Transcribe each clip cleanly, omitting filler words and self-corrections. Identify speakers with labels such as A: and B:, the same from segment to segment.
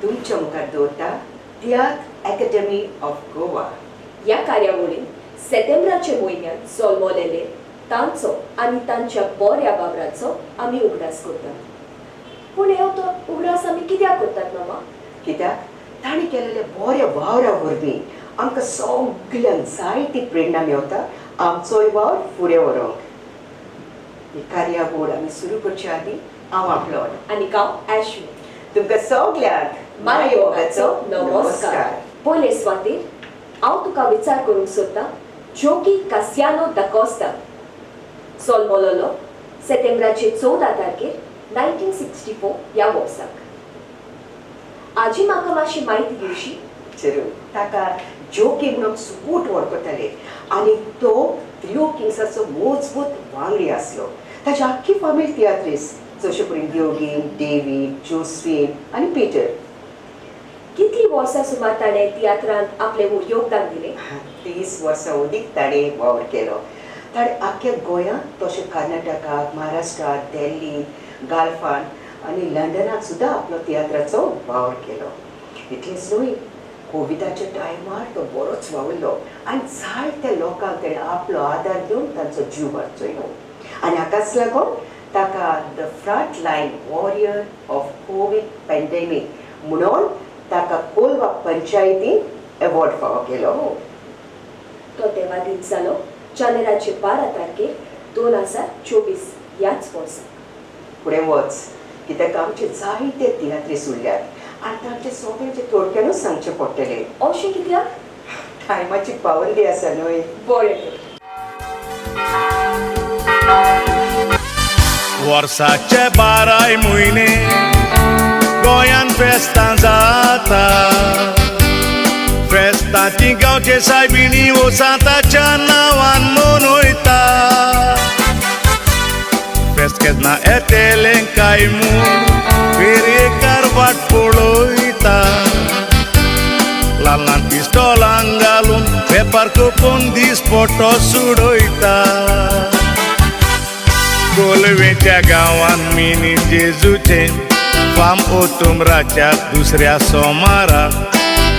A: तुमच्या मुखार दवरता तियात्र अकॅडमी ऑफ गोवा.
B: ह्या कार्यावळीन सप्टेंबराचे म्हयन्यात जल्मलेले तांचो आनी तांच्या बऱ्या बाबराचो आमी उगडास करतात. पूण हे तो उगडास आमी कित्याक करतात मामा?
A: कित्याक ताणी केलेले बऱ्या वावरा वरवीं आमकां सगळ्यांक जायती प्रेरणा मेळटा आमचोय वावर फुडें व्हरोंक. ही कार्यावळ आमी सुरू करचे आदीं हांव आपलोन
B: आनी हांव ॲश्मीथ.
A: तुमकां सगळ्यांक
B: माययोगाचो नमस्कार. पयले स्वातीर हांव तुका विचार करूंक सोदतां जोकी कासियानो दा कोस्ता जल्मलोलो सप्टेंबराचे 14 तारखेर 1964 ह्या वर्साक. आजी म्हाका मातशी म्हायती दिवशी?
A: जरूर. ताका जोकी म्हणून सुकूट वळखताले आनी तो थ्री किंग्साचो मजबूत वांगडी आसलो. ताची आख्खी फामील तियात्रीस जशे परीन योगीन, डेव्हिड, जोसफीन आनी पीटर.
B: कितली वर्सां सुमार ताणें तियात्रांत आपलें योगदान दिलें?
A: 30 वर्सां अदीक ताणें वावर केलो. ताणें आख्ख्या गोंयांत तशें कर्नाटकाक, महाराष्ट्रांत, दिल्लींत, गाल्फांत आनी लंडनाक सुद्दां आपलो तियात्राचो वावर केलो. इतलेंच न्हय, कोविडाच्या टायमार तो बरोच वावरलो आनी जायत्या लोकांक ताणें आपलो आदार दिवन तांचो जीव वाचयलो. आनी हाकाच लागून ताका the front line warrior of Covid pandemic म्हणून ताका कोलवा पंचायतीन एवॉर्ड फावो केलो.
B: तो तेवा दीस जालो जानेराचे 12 तारखेर 2024 ह्याच वर्सा.
A: फुडें वच, कित्याक आमचे जायते तियात्रीस उरल्यात आनी तांचे सगळ्यांचे थोडक्यानूच सांगचें पडटलें.
B: अशें कित्याक?
A: टायमाची पावंडी आसा न्हय.
B: बरें.
C: वर्साचे 12 म्हयने गोंयान फेस्तां जाता. फेस्तांची गांवचे सायबिणी वसाताच्या नांवान मनयता. फेस्त केन्ना येतेले काय म्हूण फेरयेकार वाट पळयता. ल्हान ल्हान पिस्तोलांक घालून वेपार कोपून दिसपट्टो सुडयता. कोलवेच्या गांवान मिनी जेजूचे फाम ओतुंबराच्या दुसऱ्या सोमारा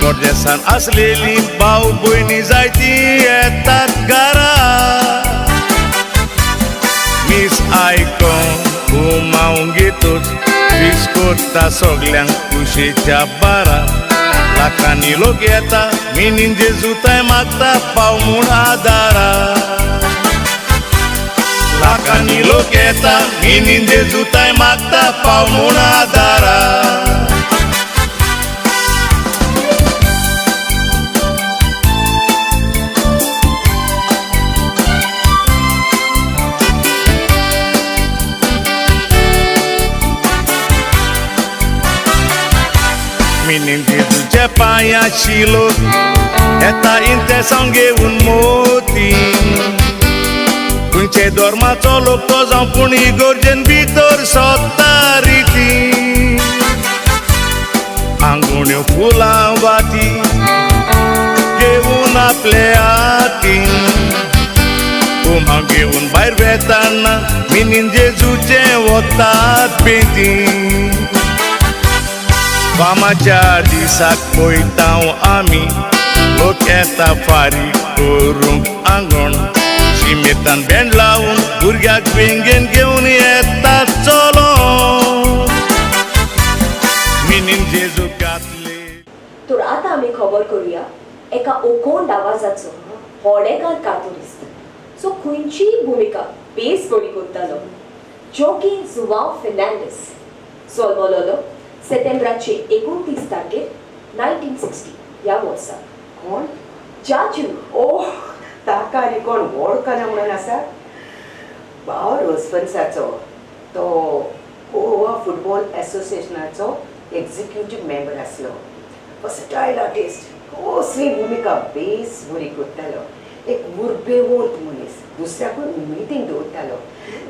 C: गरजेसान आसलेली भाव भयणी जायती येतात घरा. मीस आयकोन घुमावंक येतूच वीस कोत्ता सगल्यांक खुशेच्या बारा. लाखांनी लोक येता मिनीन जेजूताय मागता पाव म्हूण आदारा. लाखांनी लोक येता मिनीन जेजूताय मागता पाव म्हूण आदारा. मिनीन जेजूच्या पांयाची लोक येता इंतेसांव घेवन मोती. खंयचे धर्माचो लोक तो जावं पूण इगोर्जेन भितर सोदता रिती. आंगुण्यो फुलां वाती घेवन आपले हातीन. कुमां घेवन भायर वेताना मिनीन जेजूचे वतात बेती. फामाच्या दिसाक पळयतांव आमी लोक येता फारीक करूंक आंगण. शिमेतान बँड लावून भुरग्याक वेंगेन घेवन येतात चलोन. मिनीन जेजू घातले.
B: तर आतां आमी खबर करुया एका ओकोंड आवाजाचो व्हडेकार कातुरिस्त जो खंयचीय भुमिका बेस बरी करतालो. जोकी जुवांव फेर्नांडीस जल्मलोलो सप्टेंबराचे 29 तारखेर 1960 ह्या वर्सा.
A: कोण?
B: जाजू.
A: ओह, ताका आनी कोण वळखना म्हणून आसा? भाव रोसफन्साचो तो गोवा फुटबॉल एसोसिएशनाचो एक्झिक्युटीव मेंबर आसलो. वर्सटायल आर्टिस्ट, कसली भुमिका बेस बरी करतालो. एक मुरबेवंत मनीस, दुसऱ्याकूय उमेदीन दवरतालो.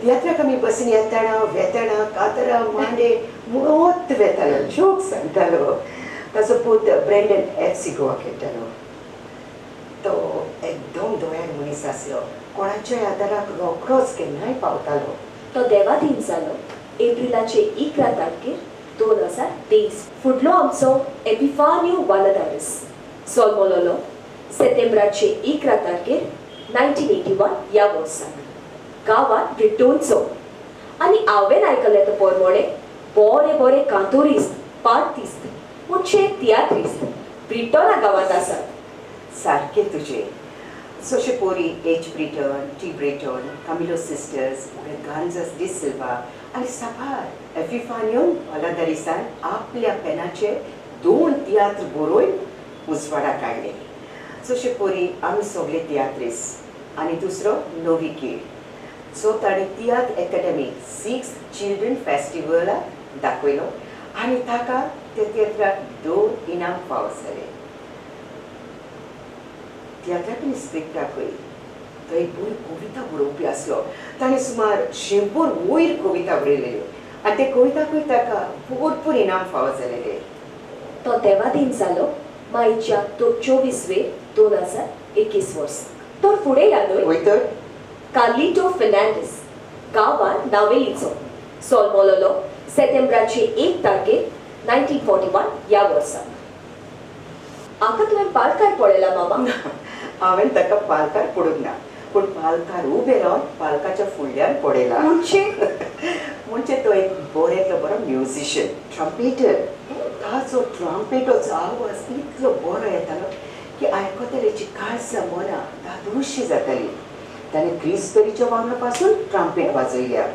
A: तियात्राक आमी बसीन येताना वेताना कातरां मांडे म्हणत वेतालो, जोक सांगतालो. ताचो पूत ब्रँडन FC गोवा खेळटालो. तो एकदम दोयाळ मनीस आसलो. कोणाच्याय आदाराक रोखडोच केन्नाय पावतालो.
B: तो देवादीन जालो एप्रिलाचे 11 तारखेर 2023. फुडलो आमचो एपिफानियो वालादारेस सोल्मोलोलो सेप्टेंबराचे 11 तारखेर 1981 ह्या वर्साक गांवांत ब्रिटोनचो आनी हांवें आयकलें तो परमोडे बरे बरे कांतोरिस्त पार्टिस्ट म्हणजे तियात्रिस्ट ब्रिटोना गांवांत आसात.
A: सारकें तुजें. सोशे पोरी H Britton, T Britton, Camilo sisters, गांजस डी सिल्वा आनी साबार एपिफानियोन वालादारिसान आपल्या पेनाचे 2 तियात्र बरोवन उजवाडाक काडले. सोशे पोरी आमी सगळे तियात्रिस्ट आनी दुसरो नवी कीड. सो ताणें तियात्र अकॅडमी 6th चिल्ड्रन फेस्टिवलाक दाखयलो आनी ताका त्या तियात्राक 2 इनाम फावो जाले. तियात्राक स्क्रिप्टाकूय तो एक बरी कविता बरोवपी आसलो. ताणें सुमार 100 वयर कविता बरयल्ल्यो आनी ते कविताकूय ताका भरपूर इनाम फावो जालेले.
B: तो देवा दिन जालो मायच्या 24 2021 वर्सा. तर फुडें यादोय
A: वय तर
B: कार्लिटो फर्नांडीस गांवांत नावेलीचो सोल्मोलोलो सेप्टेंबराचे 1 तारखेर 1941 ह्या वर्साक. आका तुवें पालकार पळयला मामा?
A: हांवें ताका पालकार पडूंक ना पूण पालकार उबे रावन पालकाच्या फुडल्यान पडयला. म्हणजे तो एक बरेंतलो बरो म्युजिशियन ट्रम्पेटर. ताचो ट्रम्पेटोचो आवाज इतलो बरो येतालो की आयकतल्याची काळजां मनां दादुशी जाताली. ताणें क्रिस्पेरीच्या वांगडा पासून ट्रम्पेट वाजयल्या.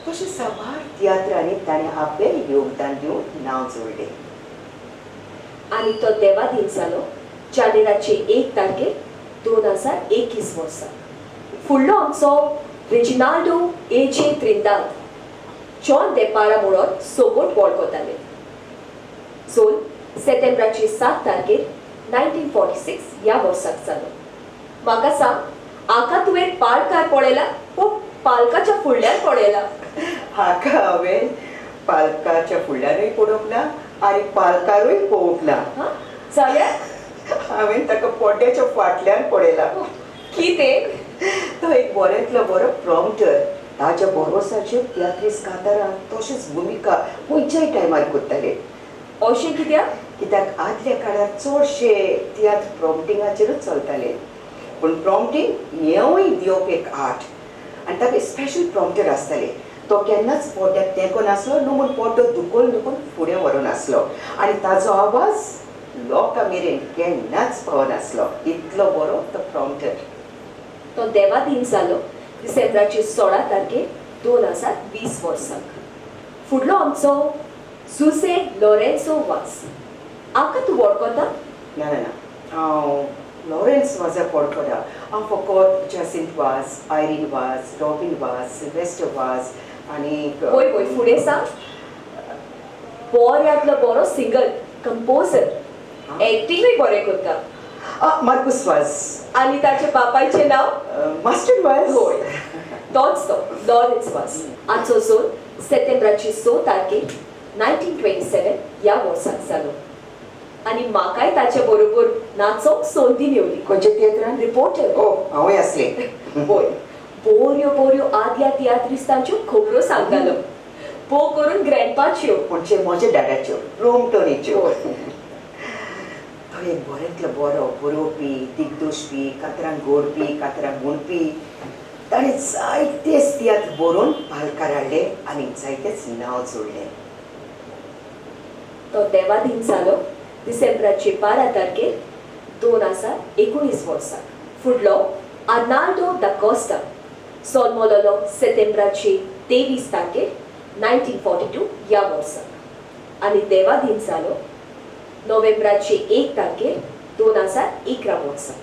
A: तशें साबार तियात्रांनी ताणें आपलें योगदान दिवन नांव जोडलें.
B: आनी तो देवा दिन जालो जानेराचे 1 तारखेर 2021 वर्सा. फुडलो आमचो रेजिनाल्डो एजे त्रिंदाद जॉन दे पारा म्हणून सोबत वळखताले. सोल सेप्टेंबराचे 7 तारखेर 1946 ह्या वर्साक जालो. म्हाका सांग, आका तुवें पालकार पळयला वो पालकाच्या फुडल्यान पळयला?
A: हाका हांवें पालकाच्या फुडल्यानूय पळोवंक ना आनी पालकारूय पळोवंक ना.
B: जाल्यार
A: हांवें ताका पोट्याच्या फाटल्यान पळयला.
B: कितें?
A: तो एक बरेंतलो बरो प्रॉम्प्टर. ताच्या बरोवसाचेर तियात्रीस कांतारां तशेंच भुमिका खंयच्याय टायमार करताले.
B: अशें कित्याक?
A: कित्याक आदल्या काळार चडशे तियात्र प्रॉम्प्टिंगाचेरूच चलताले. पूण प्रॉम्प्टींग हेंवूय दिवप एक आर्ट आनी ताका स्पेशल प्रॉम्प्टर आसताले. तो केन्नाच पोट्याक तेंको नासलो न्हू म्हूण पोटो दुखोवन फुडें व्हरून आसलो आनी ताजो आवाज लोकां मेरेन केन्नाच पावनासलो. इतलो बरो तो प्रॉम्प्टर.
B: तो देवा दिन जालो डिसेंबराचे 16 तारखेर 2020 वर्साक. फुडलो आमचो सुसे लॉरेन्सो वाज. आका तूं वळखता?
A: ना ना ना, हांव लॉरेन्स वाजाक वळखना. हांव फकत जॅसिंथ वाज, आयरीन वाज, रॉबिन वाज, सिल्वेस्टर वाज आनी
B: वय वय फुडें सांग. बऱ्यांतलो बरो सिंगर, कंपोजर, एक्टिंगूय बरें करता.
A: मार्कुस वाज.
B: आनी ताच्या बापायचें नांव?
A: मास्टर वाज.
B: होय, तोच तो लॉरेन्स वाज. आजचो सोल सेप्टेंबराचे 6 तारखेर 1927 ह्या वर्साक जालो. आनी म्हाकाय ताचे बरोबर नाचोंक संदी मेवली.
A: खंयच्या तियात्रान?
B: रिपोर्टर.
A: ओ, हांवूय आसलें.
B: होय, बऱ्यो बऱ्यो आदल्या तियात्रिस्तांच्यो खबरो सांगतालो. पो करून ग्रँडपाच्यो.
A: म्हणजे म्हज्या दादाच्यो, रोमटोनीच्यो. तो एक बरेंतलो बरो बरोवपी, दिग्दोशपी, कातरांक घोडपी, कातरांक म्हणपी. ताणें जायतेच तियात्र बरोवन पालकार हाडले आनी जायतेच नांव जोडलें.
B: तो देवा दिन जालो डिसेंबराचे 12 तारखेर 2019 वर्साक. फुडलो आर्नाल्डो दा कोस्टा सोल्मोलोलो सेप्टेंबराचे 23 तारखेर 1942 ह्या वर्साक. आनी देवा दिन जालो नोव्हेंबराचे 1 तारखेर 2011 वर्साक.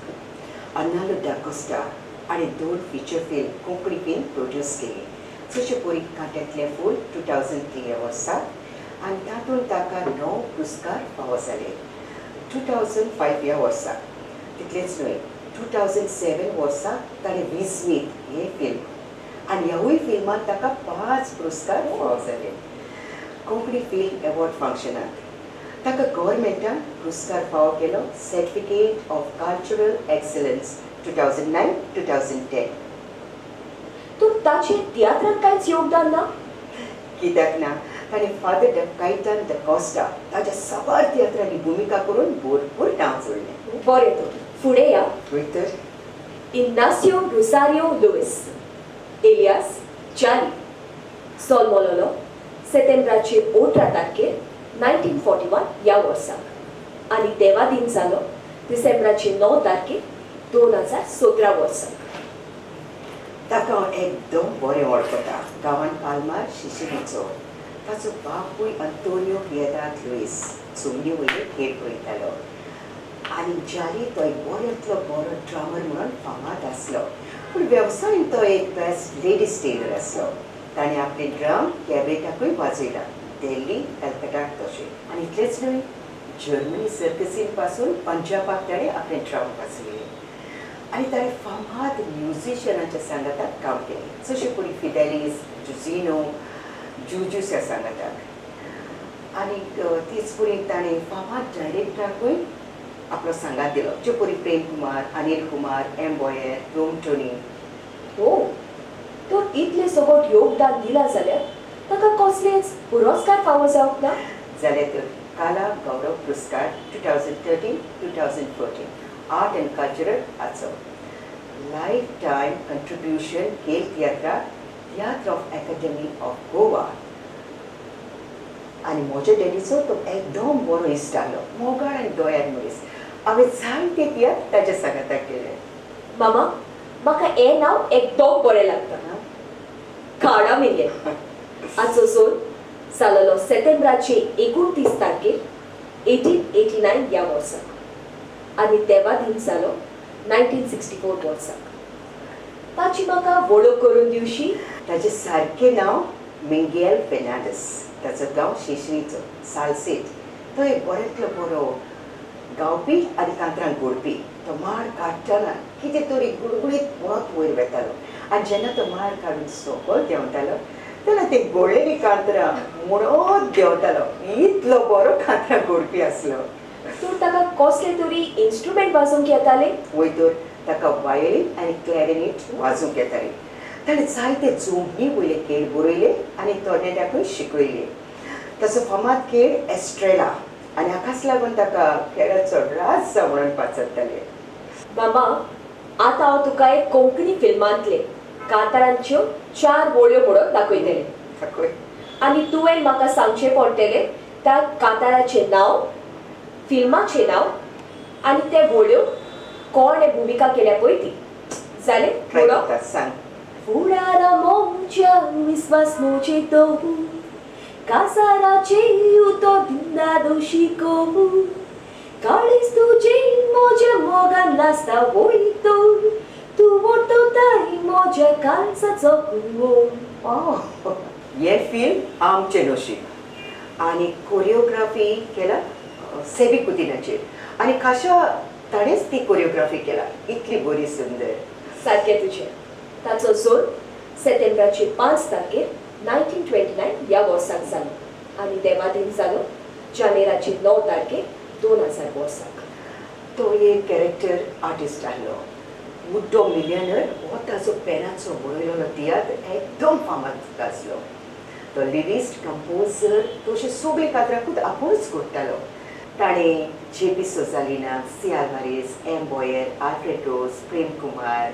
A: आर्नाल्डो दा कोस्टा आनी 2 feature film Konkani film produce केली. जशें परी कांट्यातलें फूल 2003 ह्या वर्साक आनी तातूंत ताका 9 पुरस्कार फावो जाले. 2005 ह्या वर्साक. तितलेंच न्हय, 2007 वर्साक ताणें विस्मीत हें फिल्म आनी ह्यावूय फिल्मांत ताका 5 पुरस्कार फावो जाले. कोंकणी फिल्म अवॉर्ड फंक्शनाक ताका गव्हर्मेंटान पुरस्कार फावो केलो. Certificate of cultural excellence 2009-2010.
B: तूं ताचें तियात्रांत कांयच योगदान ना?
A: कित्याक ना, ताणे फादर कायतान द कोस्टा ताच्या सवार तियात्रांनी भूमिका करून भरपूर नांव जोडलें.
B: बरें तर फुडें या.
A: वय तर
B: Ignacio Rosario Luis, alias Jali, जल्मलो सेप्टेंबराचे 18 तारखेर 1941 ह्या वर्साक आनी देवा दिन जालो डिसेंबराचे 9 तारखेर 2017 वर्साक.
A: ताका हांव एकदम बरें वळखता. गांवांत पालमार शिशिरीचो ताचो बापूय अंतोनियो पिएदाद लुईस चुमणी वयले खेळ पळयतालो आनी जाली तो एक बऱ्यांतलो बरो ड्रामर म्हणून फामाद आसलो. पूण वेवसायान तो एक बेस्ट लेडीज टेलर आसलो. ताणें आपले ड्रम कॅबरेटाकूय वाजयला, दिल्ली कलकत्ताक तशें. आनी इतलेंच न्हय, जर्मनी सर्कसीन पासून पंजाबाक ताणें आपले ड्रम वाजयले. आनी ताणें फामाद म्युझिशियनाच्या सांगाताक काम केलें, जशें पळय फिडेलिस, जुझिनो, जुजूस ह्या सांगाताक. आनी तीच पळय ताणें फामाद डायरेक्टराकूय आपलो सांगात दिलो, जे परी Prem Kumar, Anil Kumar, M Boyer, Rome Tony.
B: हो, तो इतले सगळं योगदान दिला जाल्यार ताका कसलेच पुरस्कार फावो जावंक ना.
A: जाल्यार तर काला गौरव पुरस्कार 2013-2014 आर्ट एंड कल्चरल हाचो लायफ टायम कंट्रिब्युशन खेल तियात्राक तियात्र अकादेमी ऑफ गोवा. आनी म्हज्या डॅडीचो तो एकदम बरो इश्ट आसलो, मोगाळ आनी दोयार मनीस. हांवें जायते तियात्र ताच्या सांगाताक केले.
B: मामा, म्हाका हें नांव एकदम बरें लागता. खाडा मिंगेल हाचो जल्म जालोलो सेप्टेंबराचे 29 तारखेर 1889 ह्या वर्साक आनी देवा दिन जालो 1964 वर्साक. ताची म्हाका वळख करून दिवशी.
A: ताचें सारकें नांव मिंगेल फेर्नांडीस. ताचो गांव शेशणीचो सालसेट. तो एक बऱ्यांतलो बरो गावपी आनी कांतरांक घोडपी. तो माड काडटना कितें तरी गुळगुळीत म्हणत वयर वेतालो आनी जेन्ना तो माड काडून सकयल देंवतालो तेन्ना ते घोळलेली कांतरां म्हणत देंवतालो. इतलो बरो कांतरां घोडपी आसलो.
B: तर ताका कसले तरी इन्स्ट्रुमेंट वाजोवंक येताले.
A: वय तर ताका वायोलीन आनी क्लॅरिनेट वाजोवंक येताली. ताणें जायते जोमणी वयले खेळ बरयले आनी तरणाट्यांकूय शिकयले. ताचो फामाद खेळ एस्ट्रेला आनी हाकाच लागून ताका खेळाचो राजा म्हणून पाचत्ताले.
B: मामा, आतां हांव तुका एक कोंकणी फिल्मांतले कांतारांच्यो 4 वळ्यो म्हणून दाखयतलें.
A: दाखय.
B: आनी तुवें म्हाका सांगचें पडटलें त्या कांताराचें नांव, फिल्माचें नांव आनी ते वळ्यो कोणे भुमिका केल्या पळय ती. जालें? म्हणो.
A: सांग.
B: Furara moncha mismas noche tohu Kasarache uto dindado shikomu Kalis tuje moja mogan lasta voito Tu voto tai moja kansa zokuo.
A: हे फिल्म आमचे नशीब आनी कोरिओग्राफी केला सेबी कुतिनाचेर आनी खाशा ताणेंच ती कोरिओग्राफी केला. इतली बरी सुंदर.
B: सारकें तुजें. ताचो जल्म सेप्टेंबराचे 5 तारखेर 1929 ह्या वर्साक जालो आनी देवा दिन जालो जानेराचे 9 तारखेर 2000 वर्साक.
A: तो एक कॅरेक्टर आर्टिस्ट आसलो. मुड्डो मिलियनर हो ताचो पेनाचो बरयलोलो तियात्र एकदम फामाद आसलो. तो लिरिस्ट, कंपोजर तशें सगळे कांतरांकूच आपुणूच करतालो. ताणें जेपी सोजालिना, C Alvares, M Boyer, Alfred Rose, Prem Kumar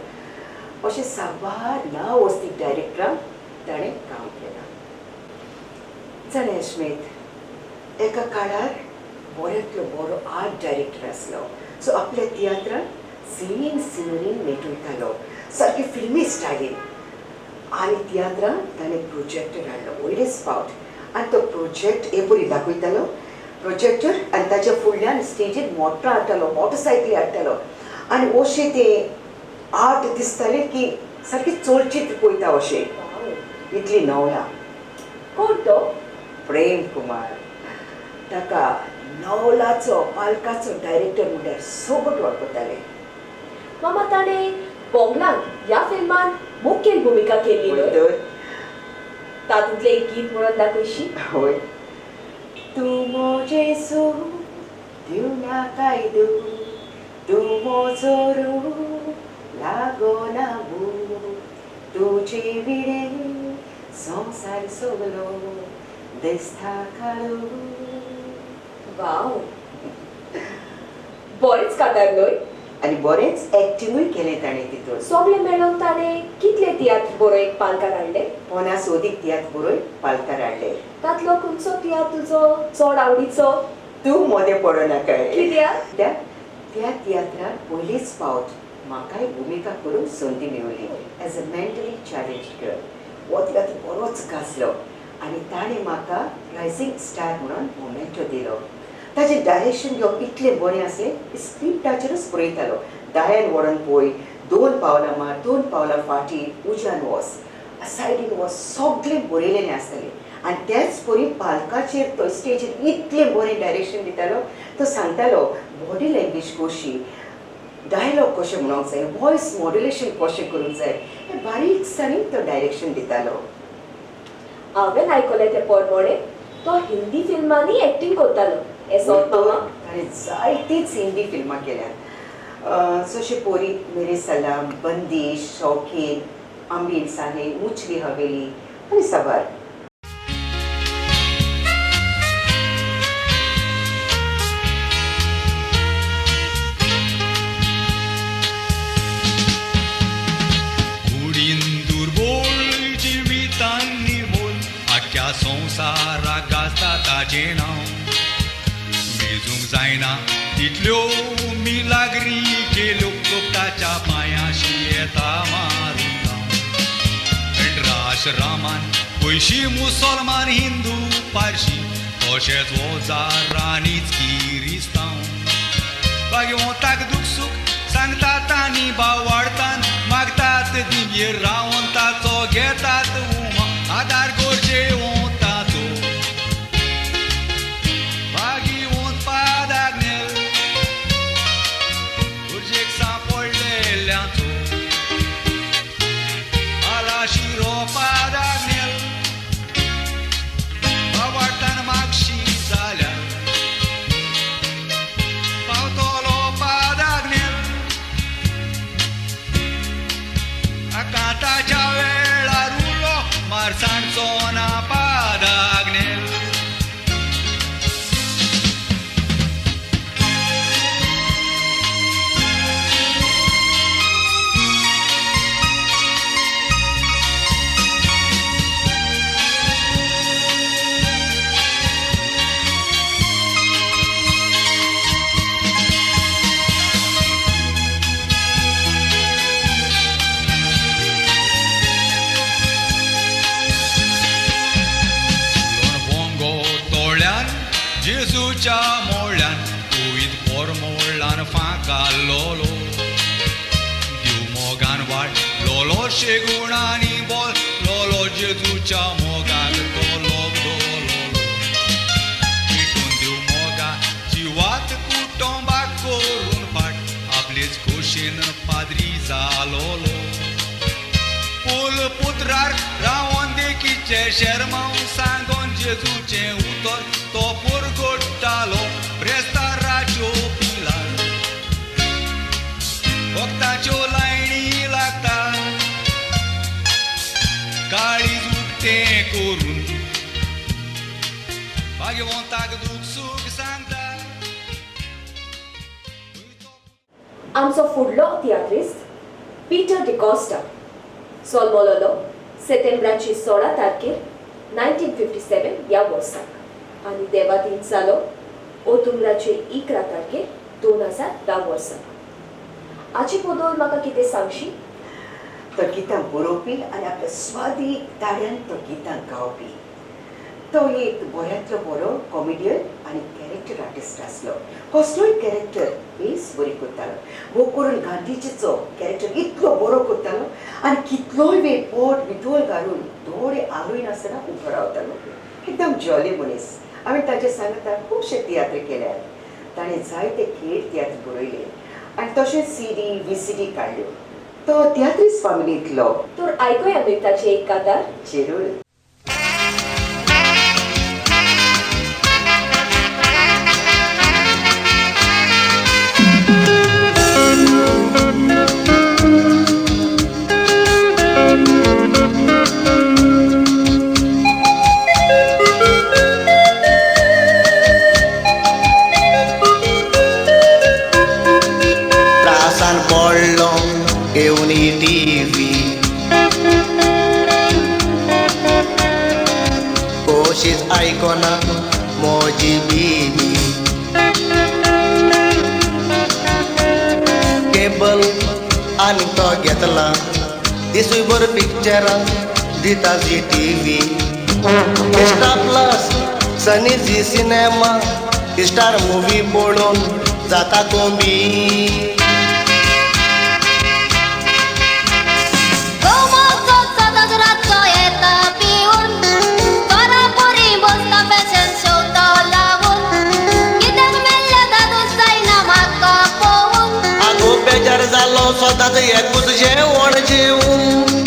A: अशें साबार नांव वस्तीक डायरेक्टरांक ताणें काम केलां. जाणें अश्मीत एका काळार बऱ्यांतलो बरो आर्ट डायरेक्टर आसलो. सो आपल्या तियात्रांत सिनरीन नेटवयतालो सारकी फिल्मी स्टायलीन. आनी तियात्रांत ताणें प्रोजेक्टर हाडलो वयलेच फावट आनी तो प्रोजेक्ट हे बरी दाखयतालो. प्रोजेक्टर आनी ताच्या फुडल्यान स्टेजीर मोटर हाडटालो, मोटरसायकली हाडटालो आनी अशें तें आर्ट दिसताले की सारकी चलचित्र पळयता अशें. इतली नवला.
B: कोण तो?
A: प्रेम कुमार. ताका नवलाचो पालकाचो डायरेक्टर म्हणल्यार सोबत वळखताले.
B: मामा, ताणें बोंगलान ह्या फिल्मान मुखेल भुमिका केल्ली न्हय? तातूंतलें एक गीत म्हणून दाखयशी.
A: होय. तूं मोजे सो दिवना कायदो तूं मोजो रूप लागोना बूक तुजे विडे संसार सगलो Destacalu.
B: वाव बरेच कादार न्हय
A: आणि बरेच ऍक्टिंगूय केलें ताणें तितून.
B: सगळे मेळून ताणें कितले तियात्र बरोवंक पालकार हाडले?
A: 50 ओदीक तियात्र बरोवंक पालकार हाडले.
B: तातलो खंयचो तियात्र तुजो चड आवडीचो?
A: तूं मोदें पडो नाका.
B: कित्याक?
A: त्या तियात्रान पयलींच फावट म्हाकाय भुमिका करूंक संदी मेळ्ळी as a mentally challenged girl. हो तियात्र बरोच गाजलो आनी ताणें म्हाका रायझींग स्टार म्हणून मोमेंटो दिलो. ताजें डायरेक्शन घेवप इतलें बरें आसलें, स्क्रिप्टाचेरूच बरयतालो. दायान वळोन पळय, 2 पावलां मार, 2 पावलां फाटीं, उज्यान वच, सायडीन वच, सगळें बरयलेलें आसतालें. आनी तेच परी पालकाचेर तो स्टेजीर इतलें बरें डायरेक्शन दितालो. तो सांगतालो बॉडी लँग्वेज कशी, डायलॉग कशें म्हणूंक जाय, वॉयस मॉड्युलेशन कशें करूंक जाय, हें बारीकसाणेन तो डायरेक्शन दितालो.
B: हांवें आयकलें तें परमोणे तो हिंदी फिल्मांनी एक्टिंग करतालो.
A: ताणें जायतींच हिंदी फिल्मां केल्यात. जशें पोरी मेरे सलाम, बंदिश, शौकीन, आम्बी इंसाने, मुचली हवेली आनी साबार.
C: संसारा गाजता ताजें नांव मेजूंक जायना तितल्यो मिलाग्री केल्यो कपटाच्या पांयाशी येता मारून गांव. रामान पयशी मुसलमान हिंदू पारशी तशेंच ओजार आनीच किरिस्तांव. भाग्यवंताक दूख सूख सांगतात आनी भाव वाडटान मागतात दिंगेर रावन ताचो घेतात उमा आदार गोरचे वताचो. भाग्यवंत पादाक नेल गोरजेक सांपडलेल्यांचो आलाशिरो पादाक नेल भाव वाडटान मागशी जाल्यार पावतलो पादाक नेल आकांताच्या वेळार उलो मारसांचो ना पादाक नेल. जेजूच्या मोळ्यान कुयत पोरमोळ्यान फांका लोलो दिव मोगान वाट लोलो शेगुणांनी बोल लोलो जेजूच्या मोगाक तो लोक दोलोलो पेटून दिव मोगा जिवात कुटुंबाक करून फाट आपलेच खोशेन पाद्री जालोलो. पूल पुत्रार रावण देखीचे शर्माव सांगोन जेजूचे उतर तो पुरगोट्टालो ब्रेस्ताराच्यो पिलार वक्ताच्यो लायणी लागता काळीज उक्तें करून भाग्यवंताक दूख सूख सांगता.
B: आमचो फुडलो तियात्रिस्ट पीटर डी कॉस्टा जल्मलो सप्टेंबराची 16 तारखेर 1957 ह्या वर्साक आनी देवादीन जालो ओतुंबराचे 11 तारखेर 2010 वर्साक. हाचे बद्दल म्हाका कितें सांगशी?
A: तो गितां बरोवपी आनी आपल्या स्वादीक ताड्यान तो गितां गावपी. तो एक बऱ्यांतलो बरो कॉमेडियन आनी कॅरेक्टर आर्टिस्ट आसलो. कसलोय कॅरेक्टर बेस बरी करतालो. वो करून गांधीजीचो कॅरेक्टर इतलो बरो करतालो आनी कितलोय वेळ पोट भितर घालून दोळे आलोय नासतना उबो रावतालो. एकदम जॉली मनीस. हांवें ताचे सांगता खुबशे तियात्र केल्यात. ताणें जायते खेळ तियात्र बरयले आनी तशेंच CD VCD काडल्यो. तो तियात्रीस फॅमिलींतलो.
B: तर आयकूया न्हय ताचे एक कातार?
A: जरूर.
D: आनी तो घेतला दिसूयभर पिक्चरां दिता जी टीव्ही स्टार प्लस सनी जी सिनेमा स्टार मुवी पळोवन जाता कोंबी आगो बेजार जालो स्वताच एकूच जेवण जेवून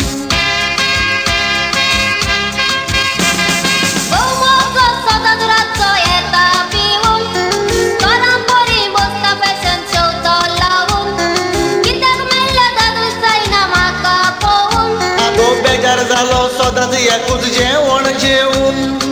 D: जालो सदांच एकूच जेवण जेवून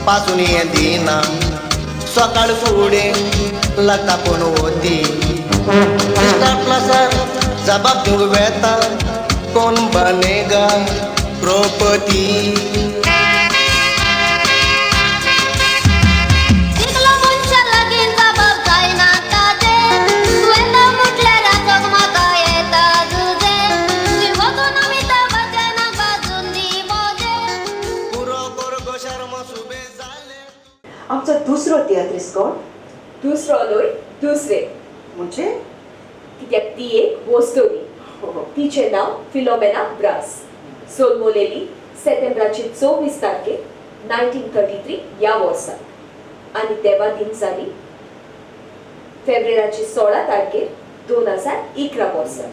D: पासून येदिना सकाळ फुडें लागता पूण वती स्टार प्लसार जबाब दिवंक वेता कोण बनेगा प्रोपती
A: आमचा दुसरो तियात्रिस्ट कोण
B: दुसरो न्हय दुसरे
A: म्हणजे
B: कित्याक ती एक वस्तोरी तिचें नांव फिलोमेना ब्रास जल्मलेली सप्टेंबराचे 24 तारखेर 1933 ह्या वर्सा आनी तेवा दिन जाली फेब्रुवारीचे 16 तारखेर 2011 वर्सा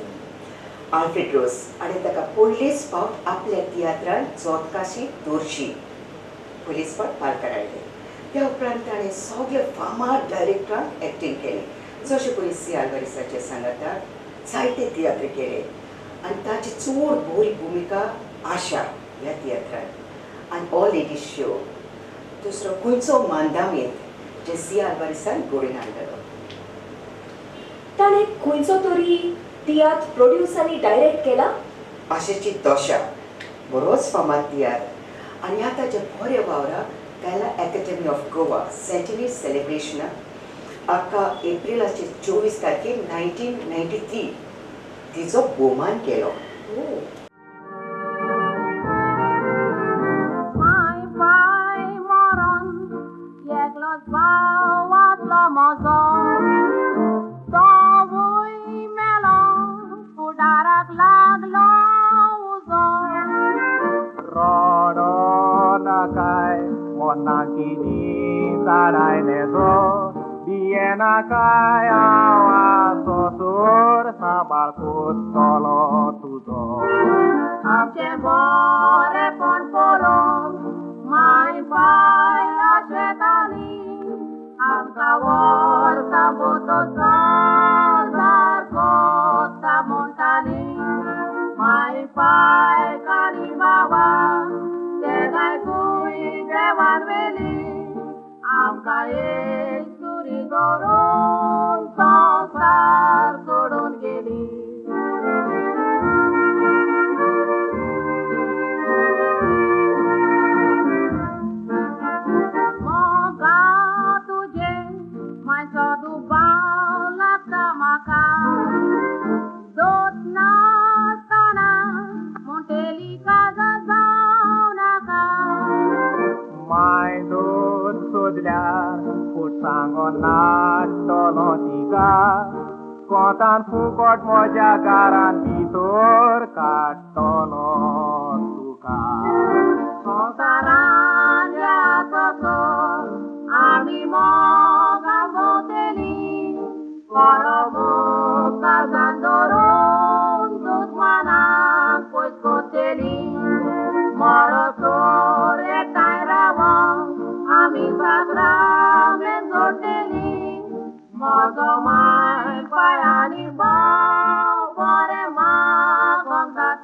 A: आल्फ्रेड रोस आनी ताका पयलेच फावट आपल्या तियात्रान जोडकाशी दोरशी पयलेच फावट पालकार आयले त्या उपरांत ताणें सगळे फामाद डायरेक्टरांक एक्टींग केलें जशें पळय सी आल्वारेसाचे सांगातार जायते तियात्र केले आनी ताची चड बरी भुमिका आशा ह्या तियात्रांत आनी ऑल लेडीज शो दुसरो खंयचो मांदामेत जे सी आल्वारेसान घडोवन हाडलेलो
B: ताणें खंयचो तरी तियात्र प्रोड्यूस आनी डायरेक्ट केला
A: आशेची दशा बरोच फामाद तियात्र आनी ह्या ताच्या बऱ्या वावराक Tiatr Academy of Goa Centenary Celebration आका एप्रिलाचे 24 तारखेर 1993 तिचो भोवमान केलो
E: काय आवाजो सूर सांबाळून चलो तुजो आमचे बरेपण पळोवन माय बाय आशेताली आमकां वर्सां बोतोचा सारको म्हणटाली माय बाय काळी बाबा ते गायकूय देवान वेली आमकां एक सुरी करून संसार सोडून गेली मोगा तुझे मायचो दुबाव लागता म्हाका दोत नासतना मोटेली काजा जावं नाका माय दोत सोदल्यार सांगो नाटलो तिका कोंतान फुकट म्हज्या घरान भितर काडटलो तुका संवसारान तसो आमी मोगा भोंवतेली बरो काळजान धरून दुस्मानाक पयस करतेली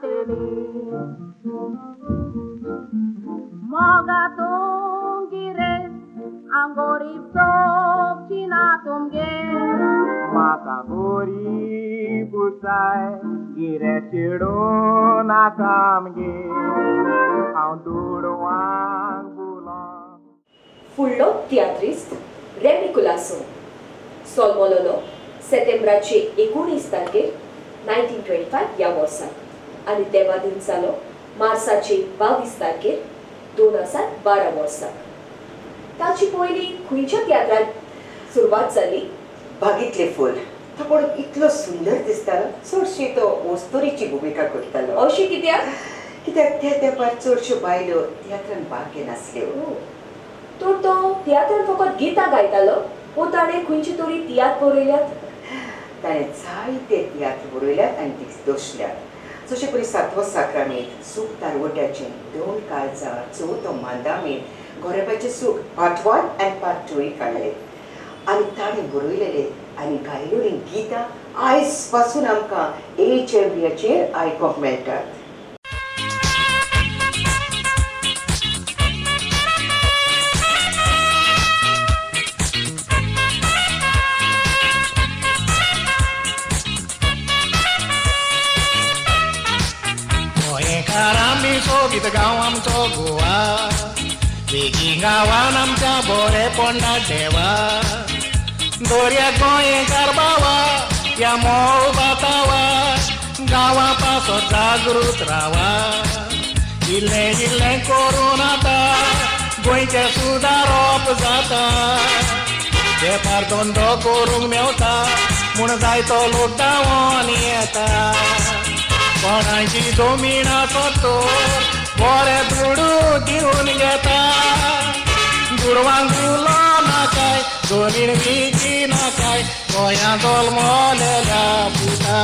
E: bateli moga tungires angori sok chinatum ge
F: maka gori busai gire chido nakamge aunduruang bulan
B: फुडलो तियात्रिस्ट रेमी कुलासो सोलमोलोलो सेप्टेंबराचे 19 तारखेर 1925 या वर्साक आनी देवा दिन जालो मार्चाचे 22 तारखेर 2012 वर्साक. ताची पयली खंयच्या तियात्रात सुरवात जाली?
A: भागीतले फूल तो पण इतलो सुंदर दिसतालो. चडशी तो ओस्तोरीची भुमिका करतालो.
B: अशी कित्याक?
A: कित्याक त्या तेंपार चडश्यो बायलो तियात्रान भाग घेनासल्यो.
B: तर तो तियात्रान फकत गितां गायतालो वो ताणें खंयची तरी तियात्र बरयल्यात?
A: ताणें जायते तियात्र बरयल्यात आनी ती दोशल्यात. जशे परी सातवो साक्रामेंत, सूख तारवट्याचें, दोन काळजार, चवथो मांदामेंत, गोरेबाचें सूख पार्ट 1 आनी पार्ट 2 काडले. आनी ताणें बरयलेले आनी गायलेलीं गितां आयज पासून आमकां HMVचेर आयकोंक मेळटात.
C: आमी सोबीत गांव आमचो गोवा वेगी गांवान आमच्या बरे पोंडा देवा दोऱ्या गोंयकार बावा या मोव बातावा गांवा पासो जागृत रावा इल्लें इल्लें करून आतां गोंयचें सुदारप जाता वेपार धंदो करूंक मेवता म्हूण जायतो लोक गांवान येता कोणाची जमीन आसो तर बरें दुडू दिवन घेता दुडवांक उलो नाकाय जमीन विकी नाकाय गोंया जल्मलेल्या पुता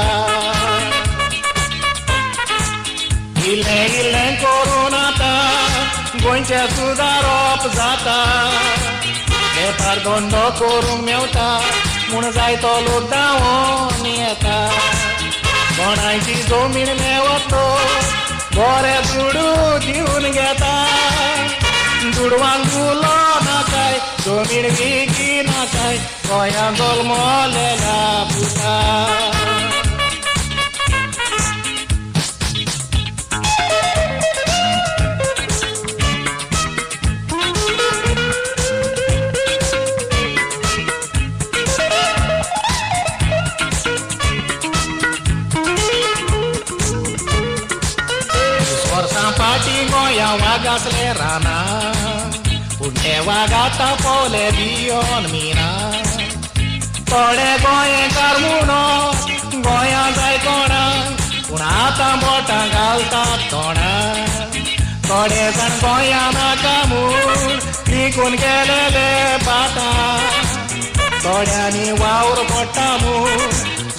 C: इल्लें इल्लें करून आतां गोंयचें सुदारप जाता वेपार धंदो करूंक मेवता म्हूण जायतो लोक गांवान येता कोणाची जमीन मेवतो बरें दुडू दिवन घेता दुडवांक उलो नाकाय जमीन विकी नाकाय गोंया जल्मलेल्या पुता गोंया वागासले राना पूण ते वागाता पोले बियोन मिना थोडे गोंयकार म्हणून गोंया जाय कोणा पूण आतां बोटां घालतात तोंडा थोडे जाण गोंया नाका म्हूण विकून गेलेले बाटा थोड्यांनी वावर पडटा म्हूण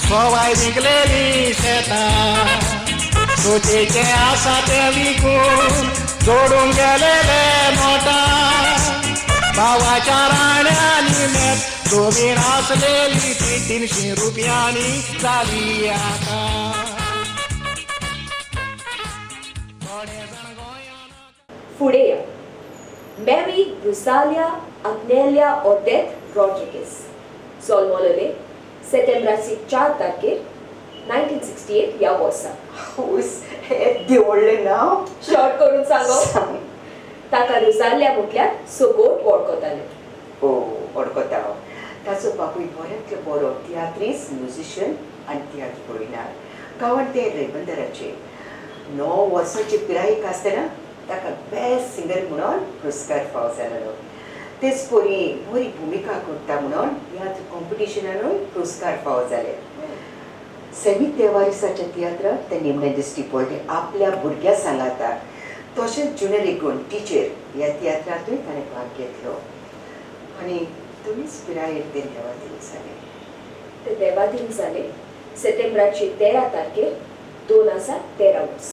C: सवाय विकलेली शेतां सोचेचे आसा ते विकून जोडून गेलेले नोटा भावाच्या राण्यांनी मेत जमीन आसलेली ती 300 रुपयांनी जाली आता
B: फुडें या मेरी रोसालिया अग्नेलिया ओडेथ रॉड्रिगेज जल्मलेले सेप्टेंबराचे 4 तारखेर 1968 या वर्साक.
A: येद्दी व्हडलें नांव
B: शॉर्ट करून सांगो. ताका रोसालिया म्हटल्यार सगोट वळखताले.
A: वळखता ताचो बापूय बऱ्यांतलो बरो तियात्रीस्ट, म्युझिशियन आनी तियात्र बरयणार. गांवांत ते रेबंदराचे 9 वर्सांची पिरायेक आसतना ताका बेस्ट सिंगर म्हणून पुरस्कार फावो जालो. तेच परी बरी भुमिका करता म्हणून तियात्र कॉम्पिटिशनानूय पुरस्कार फावो जाले. सेमी तेवारिसाच्या तियात्रात ते निमणे दिश्टी पडले. आपल्या भुरग्या सांगाता तशेंच ज्युनियर एकूण टिचर ह्या तियात्रांतूय ताणें भाग घेतलो आनी तुमीच पिरायेर ते देवादीन जाले.
B: ते देवादीन जाले सेप्टेंबराचे 13 तारखेर 2013 वर्सा.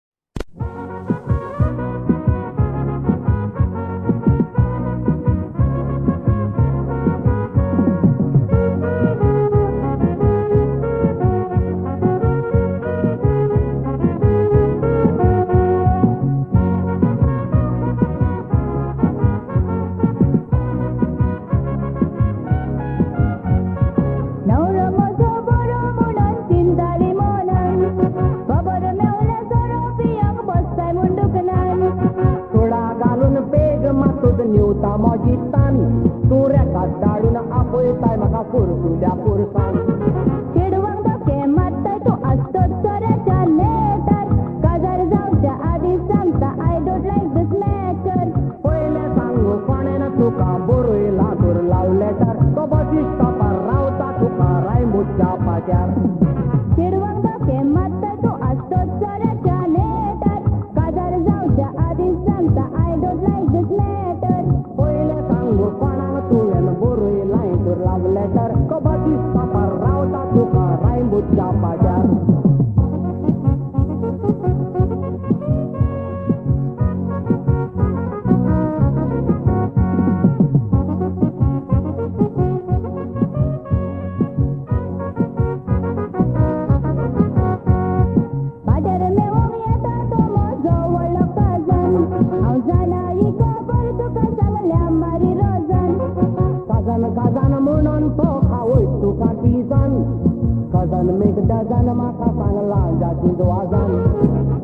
F: वाजन मेक डझन म्हाका सांगला जातींच वाजन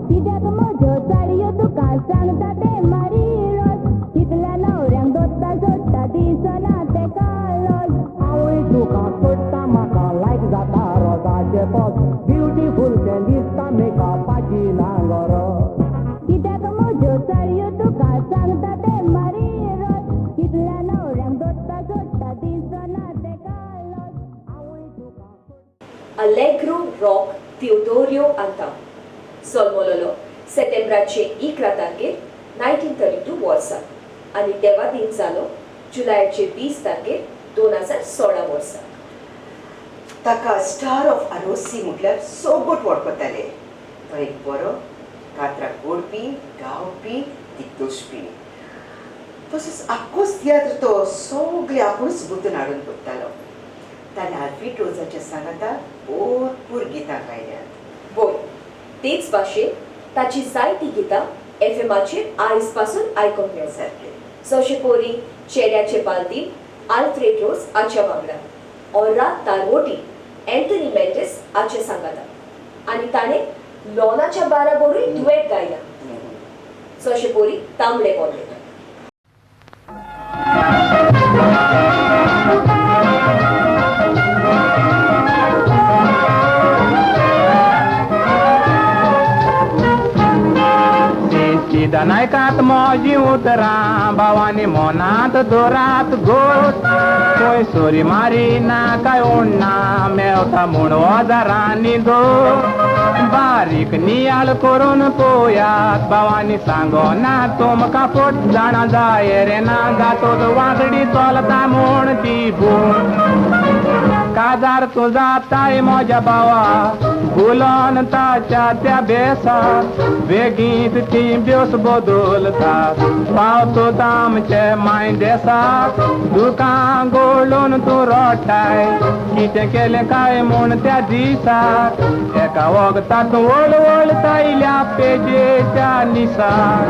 E: कित्याक म्हज्यो साडयो तुका सांगता ते मारी रोज कितल्या नवऱ्यांक दोत्ता सोडटा दिसना ते कालोज
F: आवय तुका सोडटा म्हाका लायक जाता रोजाचे पोस ब्युटिफूल तें दिसता मेकअपाची नांगरो
E: कित्याक म्हज्यो साडयो तुका सांगता ते मारी रोज कितल्या नवऱ्यांक दोत्ता सोडटा दिसना ते कालोज आवय तुका
B: Allegro Rock Teodorio Antam. Solmololo, Settembraचे 11 तारखेर 1932 वर्सा आणि तेव्हा दिन जालो जुलयाचे 20 तारखेर 2016 वर्सा.
A: ताका स्टार ऑफ अरोस्सी म्हटल्यार सोबत वळखताले. तो एक बरो कातराक ओडपी गावपी दिग्दोशपी तसोच आख्खोच तियात्र तो सगळे आपुणूच गुंतून हाडून करतालो. ताणें आल्फ्रीड रोजाच्या सांगाताक भरपूर गितां गायल्यात.
B: वय तेच भाशेन ताची जायती गितां एफएमाचेर आयज पासून आयकूंक मेळटात. जशे पोरी चेड्याचे बालदीप आल्फ्रेड रोज हाच्या वांगडा ऑर्रा तारवोटी एंथनी मेंडेस हाचे सांगाता आनी ताणें लॉनाच्या बाराबरूय दुएट गायला. जशे पोरी तांबडे कोंडे.
F: नायकात मोजी उतरां भावानी मोनात दोरात गोट कोय सोरी मारी ना काय ओडना मेवता म्हूण ओजारांनी दो बारीक नियाळ करून पोयात भावानी सांगो ना तुमकां पोट जाणा जाय रे ना जातो वागडी चलता म्हूण ती बूण काजार तूं जाताय मोज्या भावा भुलोन ताच्या त्या बेसात बेगीत ती बेस बदलतात पावतो आमचे मायदेसाक दुकां गोळून तूं रोटाय कितें केलें काय म्हूण त्या दिसाक एका वगतात वळ वळ तायल्या पेजेच्या निसाक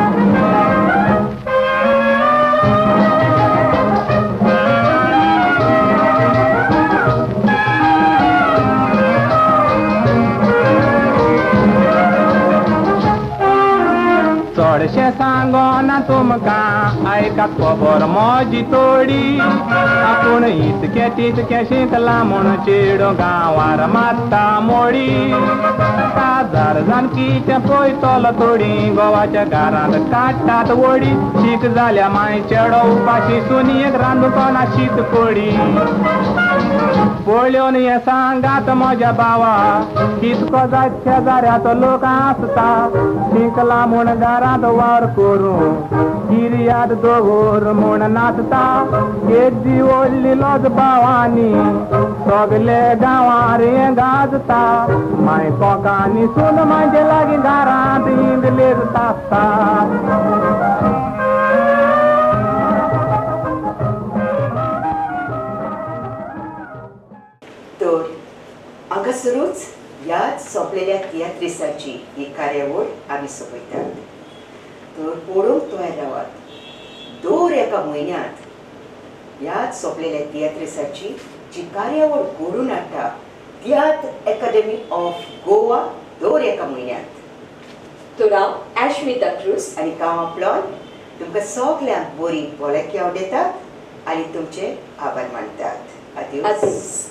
F: चडशें सांगो ना तुमकां आयकात खबर मोजी तोडी आपूण इतकें तितकें शिकला म्हूण चेडो गांवार मारता मोडी 1000 जाण कितें पळयतलो तोडी गोवाच्या घरांत काडटात वडी शीक जाल्या माय चेडो उपाशी सुनयेक रांदूंक ना शीत कोडी पळयोन हें सांगात म्हज्या भावा कितको जायत शेजाऱ्याचो लोक आसता शिकला म्हूण घरांत वार करूं गिर्याद दोगोर म्हूण नाचता केदी व्हडली लज भावांनी सगले गांवार हें गाजता माय कोंकांनी सून म्हाजे लागीं घरांत हिंदलेर तासता
A: तर हांगासरूच याद सोंपलेल्या तियात्रिसांची ही कार्यावळ आमी सोपयतात. तर पळोवंक तयार रावात. दर एका म्हयन्यांत याद सोंपलेल्या तियात्रिसांची जी कार्यावळ घडोवन हाडटा तियात्र अकादेमी ऑफ गोवा दर एका म्हयन्यांत.
B: तर हांव Ashmith Cruz
A: आनी हांव Aplon तुमकां सगल्यांक बरी भलायकी आवडयतात आनी तुमचे आभार मानतात.
B: आदेस.